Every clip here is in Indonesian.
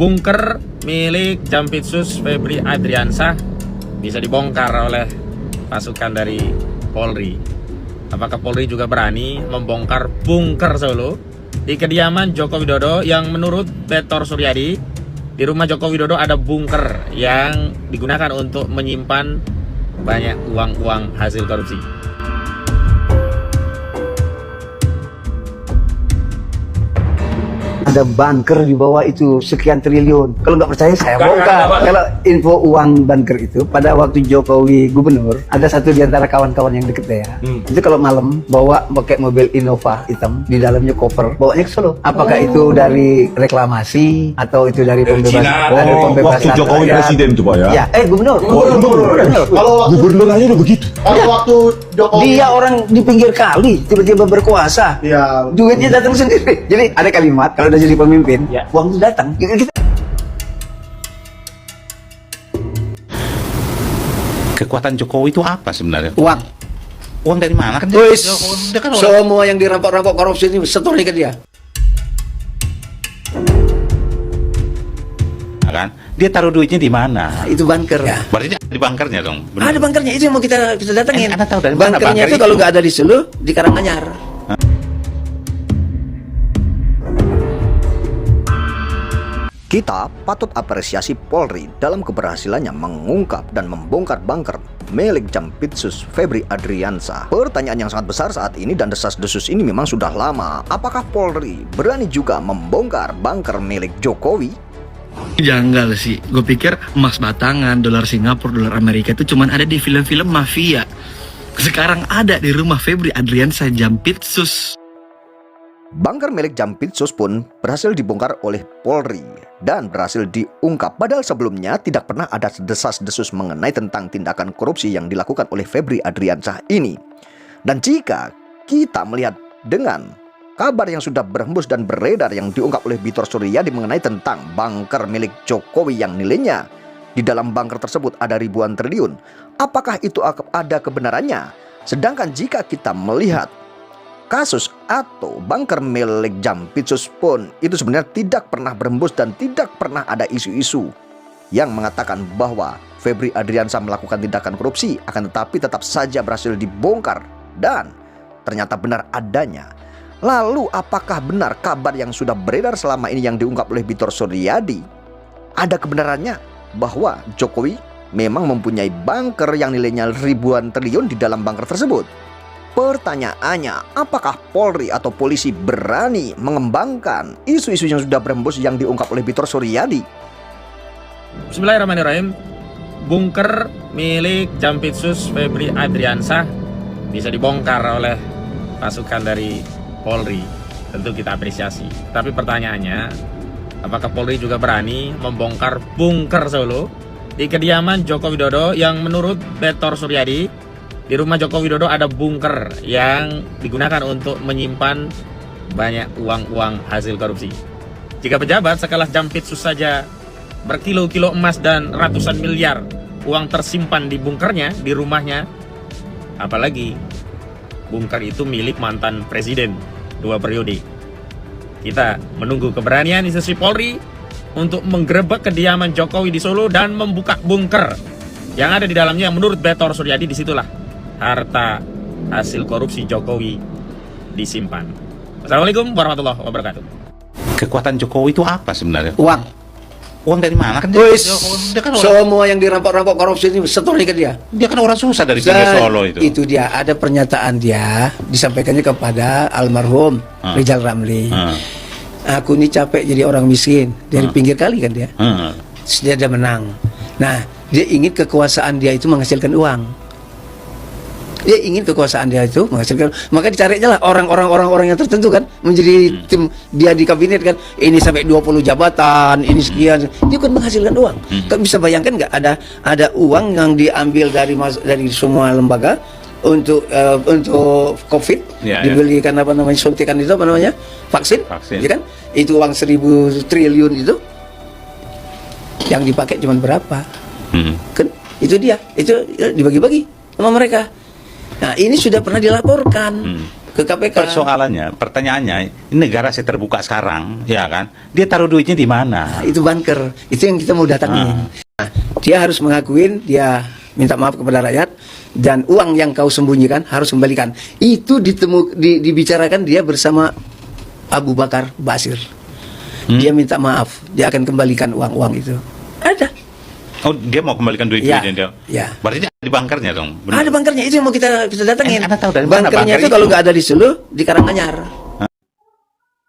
bunker milik Jampitsus Febri Adriansah bisa dibongkar oleh pasukan dari Polri. Apakah Polri juga berani membongkar bunker Solo di kediaman Joko Widodo yang menurut Betor Suryadi, di rumah Joko Widodo ada bunker yang digunakan untuk menyimpan banyak uang-uang hasil korupsi. Ada bunker di bawah itu sekian triliun. Kalau nggak percaya saya bongkar. Kalau info uang bunker itu pada waktu Jokowi gubernur, ada satu di antara kawan-kawan yang deket ya. Itu kalau malam bawa pakai mobil Innova hitam, di dalamnya koper, bawanya ke Solo. Apakah itu dari reklamasi atau itu dari pembebasan? Waktu Jokowi presiden itu Pak ya? Ya, gubernur. Kalau gubernur aja udah begitu. Kalau waktu Jokowi Dia orang di pinggir kali, tiba-tiba berkuasa. ya Duitnya datang sendiri. Jadi ada kalimat kalau udah jadi pemimpin, uang itu datang. Kekuatan Jokowi itu apa sebenarnya? Uang. Uang dari mana kan? Wis, Dia kan orang semua yang dirampok-rampok korupsi ini setornya ke dia. kan? Dia taruh duitnya di mana? Itu bunker. Ya. Berarti di bunkernya dong. Benar. Ada bunkernya, itu yang mau kita datengin. Anda tahu dari mana bunkernya bunker itu itu? kalau nggak ada di Solo, di Karanganyar. Kita patut apresiasi Polri dalam keberhasilannya mengungkap dan membongkar bunker milik Jampitsus Febri Adriansah. Pertanyaan yang sangat besar saat ini dan desas-desus ini memang sudah lama. Apakah Polri berani juga membongkar bunker milik Jokowi? Janggal sih, gue pikir emas batangan, dolar Singapura, dolar Amerika itu cuman ada di film-film mafia. Sekarang ada di rumah Febri Adriansah Jampitsus. Bunker milik Jampitsus pun berhasil dibongkar oleh Polri dan berhasil diungkap. Padahal sebelumnya tidak pernah ada desas-desus mengenai tentang tindakan korupsi yang dilakukan oleh Febri Adriansah ini. Dan jika kita melihat dengan kabar yang sudah berhembus dan beredar yang diungkap oleh Betor Suryadi mengenai tentang bunker milik Jokowi yang nilainya di dalam bunker tersebut ada ribuan triliun, apakah itu ada kebenarannya? Sedangkan jika kita melihat kasus atau bunker milik Jampitsus pun itu sebenarnya tidak pernah berembus dan tidak pernah ada isu-isu yang mengatakan bahwa Febri Adriansah melakukan tindakan korupsi, akan tetapi tetap saja berhasil dibongkar dan ternyata benar adanya. Lalu apakah benar kabar yang sudah beredar selama ini yang diungkap oleh Betor Suryadi ada kebenarannya bahwa Jokowi memang mempunyai bunker yang nilainya ribuan triliun di dalam bunker tersebut? Pertanyaannya, apakah Polri atau polisi berani mengembangkan isu-isu yang sudah berembus yang diungkap oleh Betor Suryadi? Bismillahirrahmanirrahim. Bunker milik Jampitsus Febri Adriansah bisa dibongkar oleh pasukan dari Polri. Tentu kita apresiasi. Tapi pertanyaannya, apakah Polri juga berani membongkar bunker Solo di kediaman Joko Widodo yang menurut Betor Suryadi, di rumah Joko Widodo ada bunker yang digunakan untuk menyimpan banyak uang-uang hasil korupsi. Jika pejabat sekelas Jampitsus saja berkilo-kilo emas dan ratusan miliar uang tersimpan di bunkernya, di rumahnya, apalagi bunker itu milik mantan presiden 2 periode. Kita menunggu keberanian institusi Polri untuk menggerebek kediaman Jokowi di Solo dan membuka bunker yang ada di dalamnya. Menurut Betor Suryadi, disitulah harta hasil korupsi Jokowi disimpan. Assalamualaikum warahmatullahi wabarakatuh. Kekuatan Jokowi itu apa sebenarnya? Uang. Uang dari mana kan? Wis, Dia kan orang, semua yang dirampok-rampok korupsi ini setornya ke dia. dia kan orang susah dari pinggir Solo itu. Itu dia, ada pernyataan dia disampaikannya kepada almarhum Rizal Ramli. Aku ini capek jadi orang miskin dari pinggir kali kan dia. Terus dia ada menang. Nah, dia ingin kekuasaan dia itu menghasilkan uang. Dia ingin kekuasaan dia itu menghasilkan, maka dicari aja lah orang yang tertentu kan menjadi tim dia di kabinet kan, ini sampai 20 jabatan, ini sekian, dia kan menghasilkan uang. Kan bisa bayangkan nggak ada uang yang diambil dari semua lembaga untuk COVID, dibelikan apa namanya, suntikan itu apa namanya, vaksin. Ya kan, itu uang 1.000 triliun itu yang dipakai cuma berapa? Kan itu dia, itu dibagi-bagi sama mereka. Nah, ini sudah pernah dilaporkan ke KPK. Persoalannya, pertanyaannya, ini negara saya terbuka sekarang, ya kan? Dia taruh duitnya di mana? Itu bunker, itu yang kita mau datangin. Nah, dia harus mengakuin, dia minta maaf kepada rakyat, dan uang yang kau sembunyikan harus kembalikan. Itu dibicarakan dia bersama Abu Bakar Basir. Dia minta maaf, dia akan kembalikan uang-uang itu. Ada. Oh, dia mau kembalikan duit-duitnya dia? Ya. Berarti ada di bunkernya dong? Benar? Ada bunkernya, itu yang mau kita datangin. Anda tahu dari mana bunkernya bunker itu kalau itu? nggak ada di Sulu, di Karanganyar.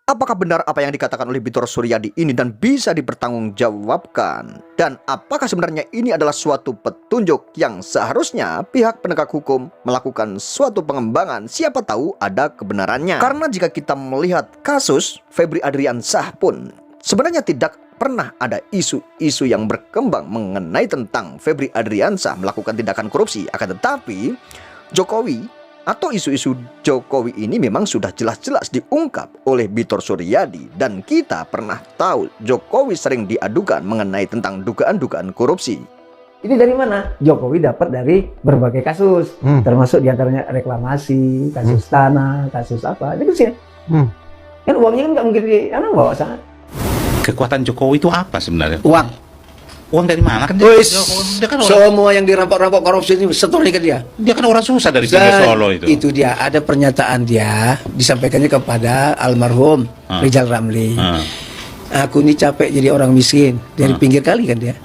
Apakah benar apa yang dikatakan oleh Bitor Suryadi ini dan bisa dipertanggungjawabkan? Dan apakah sebenarnya ini adalah suatu petunjuk yang seharusnya pihak penegak hukum melakukan suatu pengembangan? Siapa tahu ada kebenarannya. Karena jika kita melihat kasus Febri Adriansah pun sebenarnya tidak pernah ada isu-isu yang berkembang mengenai tentang Febri Adriansah melakukan tindakan korupsi. Akan tetapi Jokowi atau isu-isu Jokowi ini memang sudah jelas-jelas diungkap oleh Bitor Suryadi. Dan kita pernah tahu Jokowi sering diadukan mengenai tentang dugaan-dugaan korupsi. Ini dari mana? Jokowi dapat dari berbagai kasus, termasuk diantaranya reklamasi, kasus tanah, kasus apa. Itu sih. Kan uangnya kan nggak mungkin bawa sana. Kekuatan Jokowi itu apa sebenarnya? Uang dari mana kan? Dia kan orang, semua yang dirampok-rampok korupsi ini setornya ke dia. dia kan orang susah dari pinggir Solo itu. Itu dia, ada pernyataan dia disampaikannya kepada almarhum Rizal Ramli. Aku ini capek jadi orang miskin dari pinggir kali kan dia.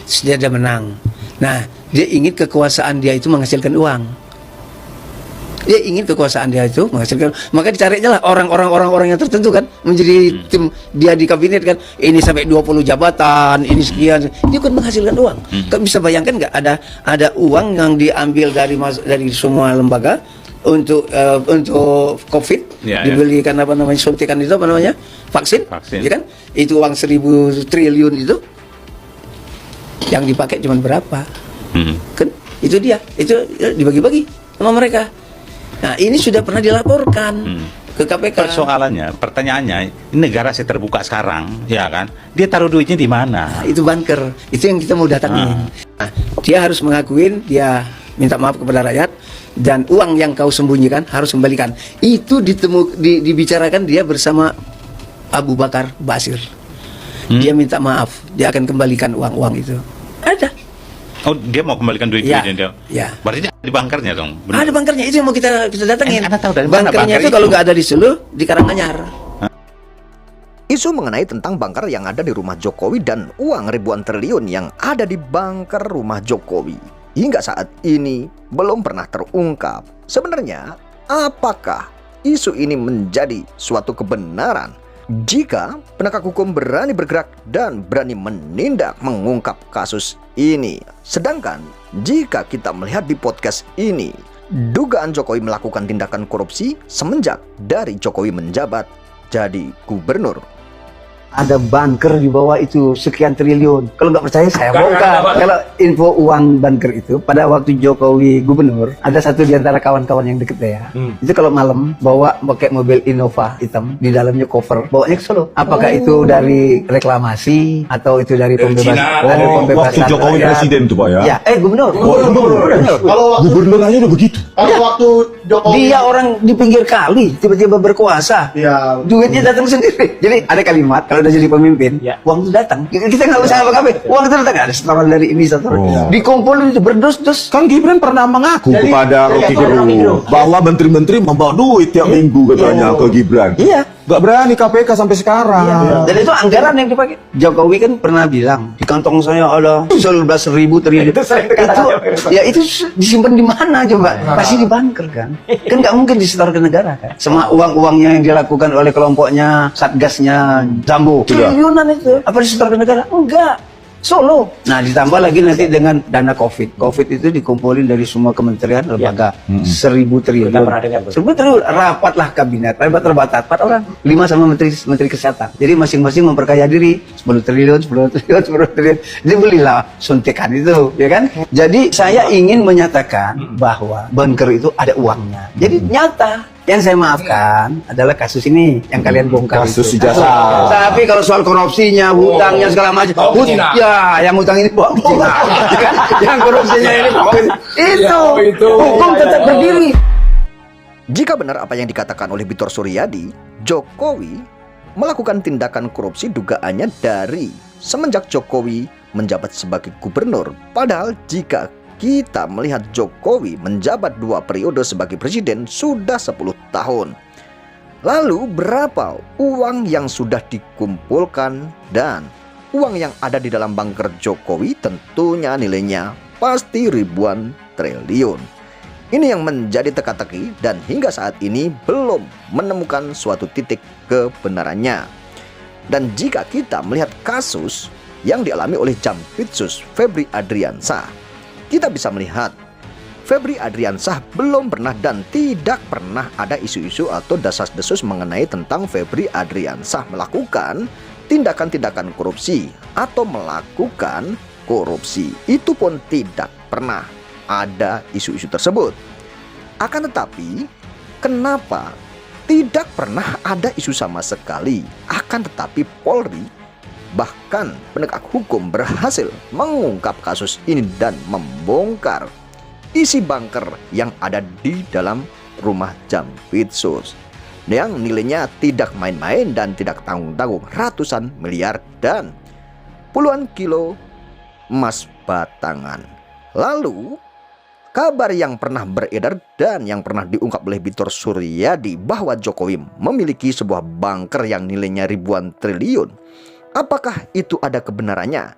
Terus dia ada menang. Nah, dia ingin kekuasaan dia itu menghasilkan uang. Dia ingin kekuasaan dia itu menghasilkan, maka dicarinya lah orang-orang yang tertentu kan menjadi tim dia di kabinet kan. Ini sampai 20 jabatan, ini sekian. Dia kan menghasilkan uang. Kan bisa bayangkan nggak ada uang yang diambil dari semua lembaga untuk COVID, dibelikan apa namanya suntikan itu apa namanya vaksin. Ya kan? Itu uang 1.000 triliun itu yang dipakai cuma berapa? Kan itu dia, itu dibagi-bagi sama mereka. Nah, ini sudah pernah dilaporkan ke KPK. Persoalannya, pertanyaannya, ini negara saya terbuka sekarang, ya kan? Dia taruh duitnya di mana? Itu bunker, itu yang kita mau datangin. Nah, dia harus mengakuin, dia minta maaf kepada rakyat, dan uang yang kau sembunyikan harus kembalikan. Itu dibicarakan dia bersama Abu Bakar Basir. Dia minta maaf, dia akan kembalikan uang-uang itu. Ada. Oh, dia mau kembalikan duit-duitnya dia? Ya. Berarti ada di bunkernya dong? Benar? Ada bunkernya, itu yang mau kita datangin. Anda tahu dari mana bunkernya bunker itu kalau nggak ada di Sulu, di Karanganyar. Isu mengenai tentang bunker yang ada di rumah Jokowi dan uang ribuan triliun yang ada di bunker rumah Jokowi hingga saat ini belum pernah terungkap. Sebenarnya, apakah isu ini menjadi suatu kebenaran jika penegak hukum berani bergerak dan berani menindak mengungkap kasus ini? Sedangkan jika kita melihat di podcast ini, dugaan Jokowi melakukan tindakan korupsi semenjak dari Jokowi menjabat jadi gubernur. Ada bunker di bawah itu sekian triliun. Kalau nggak percaya saya bongkar. Kalau info uang bunker itu pada waktu Jokowi gubernur, ada satu di antara kawan-kawan yang deket ya. Itu kalau malam bawa pakai mobil Innova hitam, di dalamnya cover, bawanya ke Solo. Apakah itu dari reklamasi atau itu dari pembebasan? Waktu Jokowi presiden tuh Pak ya? Ya, gubernur. Kalau gubernur aja udah begitu. Kalau waktu Jokowi Dia orang di pinggir kali, tiba-tiba berkuasa. ya Duitnya datang sendiri. Jadi ada kalimat kalau udah jadi pemimpin, uang itu datang. Kita nggak usah apa-apa. Uang itu datang. Ada setoran dari ini, setoran. Dikumpulin itu berdus-dus. Kan Gibran pernah mengaku kepada Rocky Gerung bahwa menteri-menteri membawa duit tiap minggu katanya ke Gibran. Iya. Gak berani KPK sampai sekarang. Dan itu anggaran yang dipakai. Jokowi kan pernah bilang di kantong saya ada 11.000 triliun. Itu disimpan di mana coba? Pasti di bunker kan. Kan nggak mungkin disetor ke negara kan. Semua uang-uangnya yang dilakukan oleh kelompoknya, satgasnya Sambo. Triliunan itu. Apa disetor ke negara? Enggak. Solo. Nah, ditambah lagi nanti dengan dana COVID. COVID itu dikumpulin dari semua kementerian, lembaga. 1.000 triliun. 1.000 triliun. Rapatlah kabinet. Rapat terbatas 4 orang. 5 sama menteri kesehatan. Jadi masing-masing memperkaya diri. 10 triliun, 10 triliun, 10 triliun. Jadi belilah suntikan itu, ya kan? Jadi saya ingin menyatakan bahwa bunker itu ada uangnya. Jadi nyata. Yang saya maafkan adalah kasus ini yang kalian bongkar. Kasus itu. ijazah. Tapi kalau soal korupsinya, hutangnya segala macam, ya yang hutang ini bawa ke Cina. Yang korupsinya ini bawa ke itu. Hukum tetap berdiri. Jika benar apa yang dikatakan oleh Bitor Suryadi, Jokowi melakukan tindakan korupsi dugaannya dari semenjak Jokowi menjabat sebagai gubernur. Padahal jika kita melihat Jokowi menjabat 2 periode sebagai presiden sudah 10 tahun. Lalu berapa uang yang sudah dikumpulkan dan uang yang ada di dalam bunker Jokowi tentunya nilainya pasti ribuan triliun. Ini yang menjadi teka-teki dan hingga saat ini belum menemukan suatu titik kebenarannya. Dan jika kita melihat kasus yang dialami oleh Jampitsus Febri Adriansah, kita bisa melihat Febri Adriansah belum pernah dan tidak pernah ada isu-isu atau desas-desus mengenai tentang Febri Adriansah melakukan tindakan-tindakan korupsi atau melakukan korupsi. Itu pun tidak pernah ada isu-isu tersebut. Akan tetapi, kenapa tidak pernah ada isu sama sekali? Akan tetapi Polri, bahkan penegak hukum berhasil mengungkap kasus ini dan membongkar isi bunker yang ada di dalam rumah Jampitsus yang nilainya tidak main-main dan tidak tanggung-tanggung, ratusan miliar dan puluhan kilo emas batangan. Lalu kabar yang pernah beredar dan yang pernah diungkap oleh Bitor Suryadi bahwa Jokowi memiliki sebuah bunker yang nilainya ribuan triliun. Apakah itu ada kebenarannya?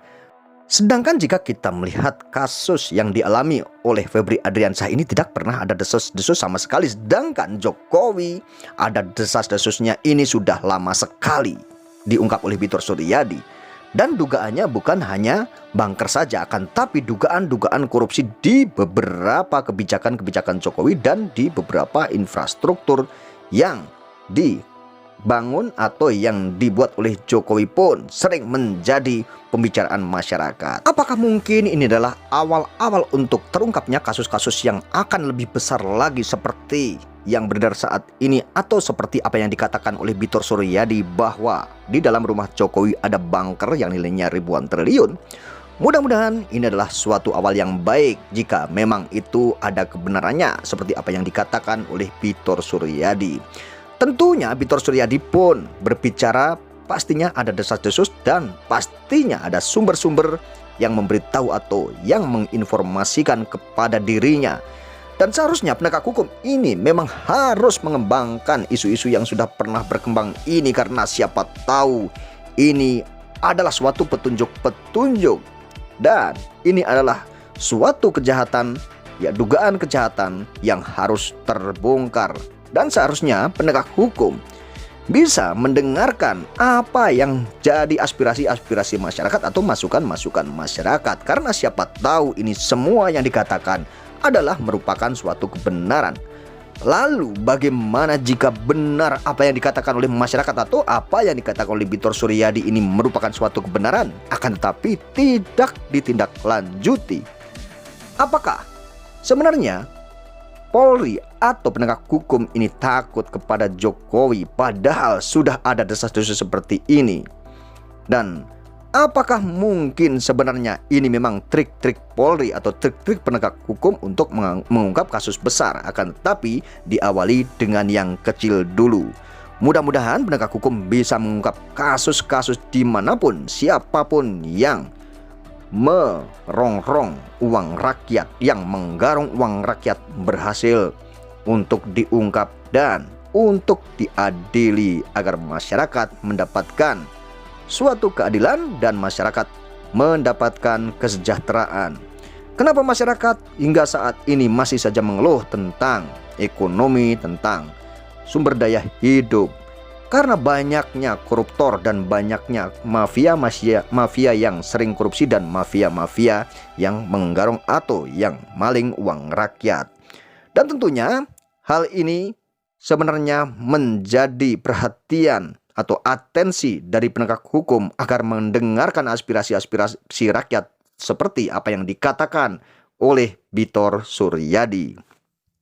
Sedangkan jika kita melihat kasus yang dialami oleh Febri Adriansah ini tidak pernah ada desas-desus sama sekali. Sedangkan Jokowi ada desas-desusnya ini sudah lama sekali diungkap oleh Bitor Suryadi. Dan dugaannya bukan hanya bunker saja, akan tapi dugaan-dugaan korupsi di beberapa kebijakan-kebijakan Jokowi dan di beberapa infrastruktur yang dibangun atau yang dibuat oleh Jokowi pun sering menjadi pembicaraan masyarakat. Apakah mungkin ini adalah awal-awal untuk terungkapnya kasus-kasus yang akan lebih besar lagi seperti yang beredar saat ini, atau seperti apa yang dikatakan oleh Bitor Suryadi bahwa di dalam rumah Jokowi ada bunker yang nilainya ribuan triliun? Mudah-mudahan ini adalah suatu awal yang baik jika memang itu ada kebenarannya seperti apa yang dikatakan oleh Bitor Suryadi. Tentunya Bitor Suryadi pun berbicara pastinya ada desas-desus dan pastinya ada sumber-sumber yang memberitahu atau yang menginformasikan kepada dirinya. Dan seharusnya penegak hukum ini memang harus mengembangkan isu-isu yang sudah pernah berkembang ini, karena siapa tahu ini adalah suatu petunjuk-petunjuk dan ini adalah suatu kejahatan, ya dugaan kejahatan yang harus terbongkar. Dan seharusnya penegak hukum bisa mendengarkan apa yang jadi aspirasi-aspirasi masyarakat atau masukan-masukan masyarakat, karena siapa tahu ini semua yang dikatakan adalah merupakan suatu kebenaran. Lalu bagaimana jika benar apa yang dikatakan oleh masyarakat atau apa yang dikatakan oleh Bitor Suryadi ini merupakan suatu kebenaran, akan tetapi tidak ditindaklanjuti? Apakah sebenarnya Polri atau penegak hukum ini takut kepada Jokowi padahal sudah ada desas-desus seperti ini? Dan apakah mungkin sebenarnya ini memang trik-trik Polri atau trik-trik penegak hukum untuk mengungkap kasus besar, akan tetapi diawali dengan yang kecil dulu? Mudah-mudahan penegak hukum bisa mengungkap kasus-kasus dimanapun siapapun yang merongrong uang rakyat, yang menggarong uang rakyat berhasil untuk diungkap dan untuk diadili agar masyarakat mendapatkan suatu keadilan dan masyarakat mendapatkan kesejahteraan. Kenapa masyarakat hingga saat ini masih saja mengeluh tentang ekonomi, tentang sumber daya hidup? Karena banyaknya koruptor dan banyaknya mafia yang sering korupsi dan mafia-mafia yang menggarong atau yang maling uang rakyat. Dan tentunya hal ini sebenarnya menjadi perhatian atau atensi dari penegak hukum agar mendengarkan aspirasi-aspirasi rakyat seperti apa yang dikatakan oleh Bitor Suryadi.